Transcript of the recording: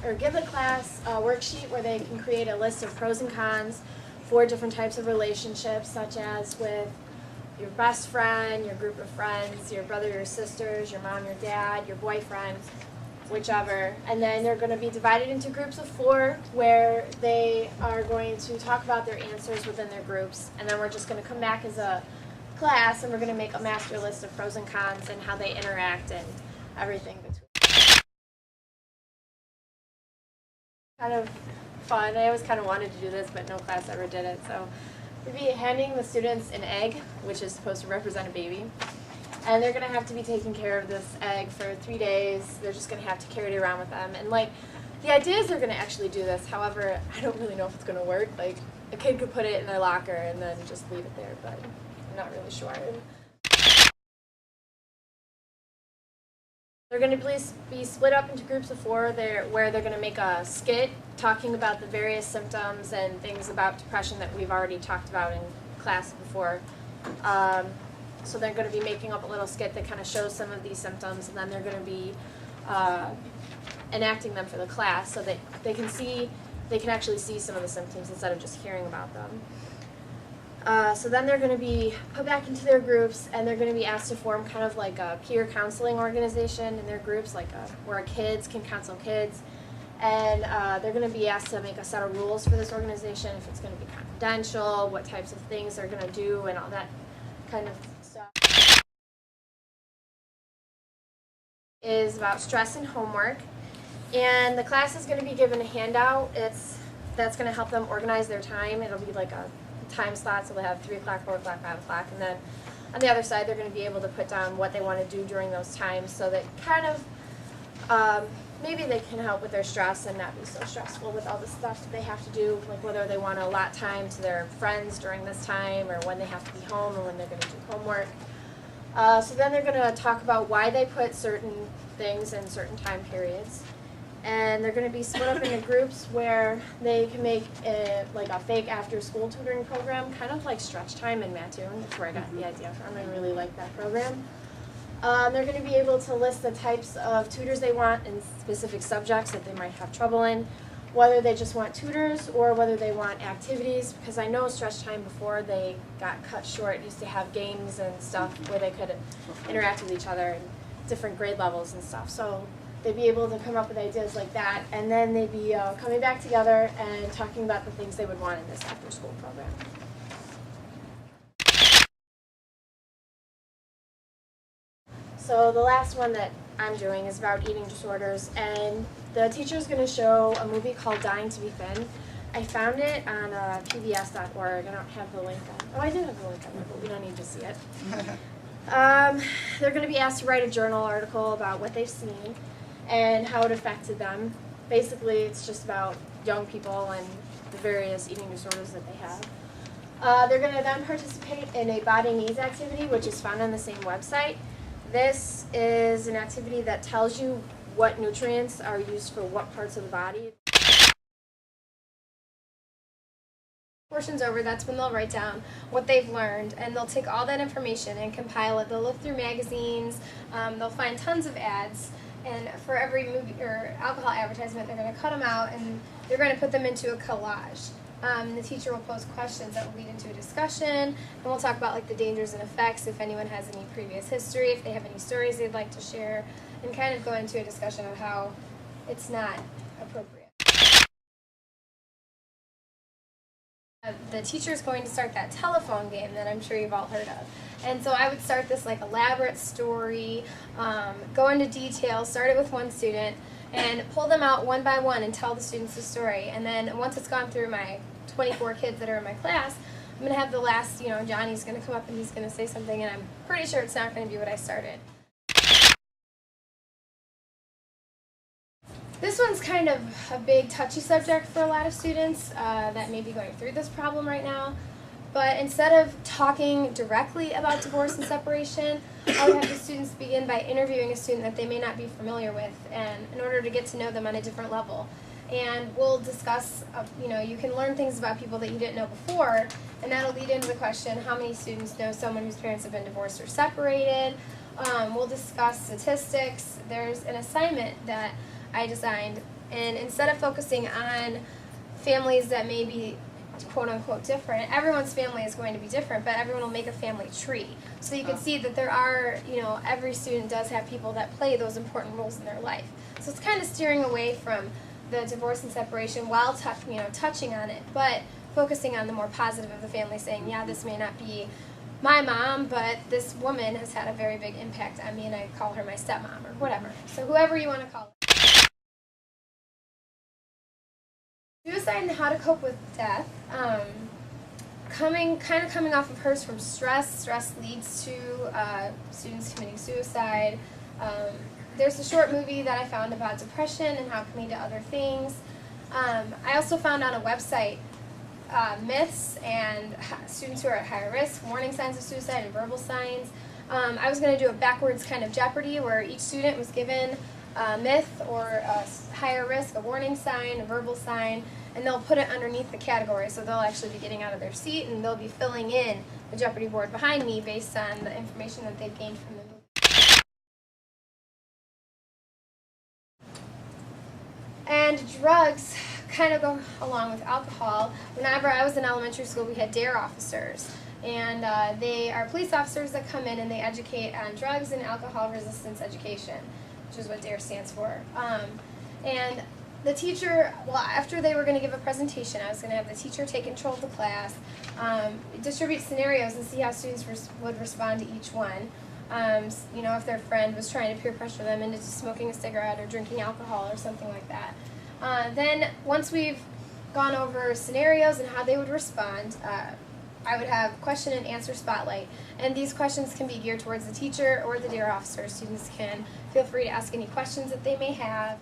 or give the class a worksheet where they can create a list of pros and cons for different types of relationships, such as with your best friend, your group of friends, your brother, your sisters, your mom, your dad, your boyfriend, whichever. And then they're going to be divided into groups of 4 where they are going to talk about their answers within their groups. And then we're just going to come back as a class and we're going to make a master list of pros and cons and how they interact and everything between. Kind of fun. I always kind of wanted to do this, but no class ever did it. So we'd be handing the students an egg, which is supposed to represent a baby. And they're going to have to be taking care of this egg for 3 days. They're just going to have to carry it around with them. And like, the idea is they're going to actually do this. However, I don't really know if it's going to work. Like, a kid could put it in their locker and then just leave it there, but I'm not really sure. They're going to be split up into groups of 4 where they're going to make a skit talking about the various symptoms and things about depression that we've already talked about in class before. So they're going to be making up a little skit that kind of shows some of these symptoms, and then they're going to be enacting them for the class so that they can actually see some of the symptoms instead of just hearing about them. So then they're going to be put back into their groups, and they're going to be asked to form kind of like a peer counseling organization in their groups, like where kids can counsel kids. And they're going to be asked to make a set of rules for this organization, if it's going to be confidential, what types of things they're going to do, and all that kind of stuff. Is about stress and homework. And the class is going to be given a handout. That's going to help them organize their time. It'll be like a time slot, so they'll have 3 o'clock, 4 o'clock, 5 o'clock, and then on the other side they're going to be able to put down what they want to do during those times, so that kind of maybe they can help with their stress and not be so stressful with all the stuff that they have to do, like whether they want to allot time to their friends during this time, or when they have to be home, or when they're going to do homework. So then they're going to talk about why they put certain things in certain time periods. And they're going to be split up into groups where they can make like a fake after-school tutoring program, kind of like Stretch Time in Mattoon. That's where I got the idea from. I really like that program. They're going to be able to list the types of tutors they want in specific subjects that they might have trouble in, whether they just want tutors or whether they want activities, because I know Stretch Time before they got cut short used to have games and stuff where they could interact with each other and different grade levels and stuff. So they'd be able to come up with ideas like that, and then they'd be coming back together and talking about the things they would want in this after-school program. So the last one that I'm doing is about eating disorders, and the teacher's going to show a movie called Dying to be Thin. I found it on pbs.org. I don't have the link on. Oh, I do have the link on there, but we don't need to see it. They're going to be asked to write a journal article about what they've seen and how it affected them. Basically, it's just about young people and the various eating disorders that they have. They're going to then participate in a body needs activity, which is found on the same website. This is an activity that tells you what nutrients are used for what parts of the body. Portion's over, that's when they'll write down what they've learned, and they'll take all that information and compile it. They'll look through magazines, they'll find tons of ads, and for every movie or alcohol advertisement they're going to cut them out and they're going to put them into a collage. The teacher will pose questions that will lead into a discussion, and we'll talk about like the dangers and effects, if anyone has any previous history, if they have any stories they'd like to share, and kind of go into a discussion of how it's not appropriate. The teacher is going to start that telephone game that I'm sure you've all heard of. And so I would start this like elaborate story, go into detail, start it with one student, and pull them out one by one and tell the students the story. And then once it's gone through my 24 kids that are in my class, I'm going to have the last, Johnny's going to come up and he's going to say something, and I'm pretty sure it's not going to be what I started. This one's kind of a big, touchy subject for a lot of students that may be going through this problem right now. But instead of talking directly about divorce and separation, I would have the students begin by interviewing a student that they may not be familiar with, and in order to get to know them on a different level. And we'll discuss, you can learn things about people that you didn't know before, and that'll lead into the question, how many students know someone whose parents have been divorced or separated? We'll discuss statistics. There's an assignment that I designed, and instead of focusing on families that may be quote unquote different, everyone's family is going to be different, but everyone will make a family tree. So you can see that there are, every student does have people that play those important roles in their life. So it's kind of steering away from the divorce and separation while touching on it, but focusing on the more positive of the family, saying, yeah, this may not be my mom, but this woman has had a very big impact on me, and I call her my stepmom or whatever. So whoever you want to call it. Suicide and how to cope with death. Coming off of hers from stress. Stress leads to students committing suicide. There's a short movie that I found about depression and how it can lead to other things. I also found on a website myths and students who are at higher risk, warning signs of suicide and verbal signs. I was going to do a backwards kind of Jeopardy where each student was given a myth or a higher risk, a warning sign, a verbal sign, and they'll put it underneath the category. So they'll actually be getting out of their seat and they'll be filling in the Jeopardy board behind me based on the information that they've gained from the movie. And drugs kind of go along with alcohol. Whenever I was in elementary school, we had DARE officers. And they are police officers that come in and they educate on drugs and alcohol resistance education, which is what DARE stands for. And the teacher, after they were going to give a presentation, I was going to have the teacher take control of the class, distribute scenarios and see how students would respond to each one. If their friend was trying to peer pressure them into smoking a cigarette or drinking alcohol or something like that. Then once we've gone over scenarios and how they would respond, I would have question and answer spotlight. And these questions can be geared towards the teacher or the DARE officer. Students can feel free to ask any questions that they may have.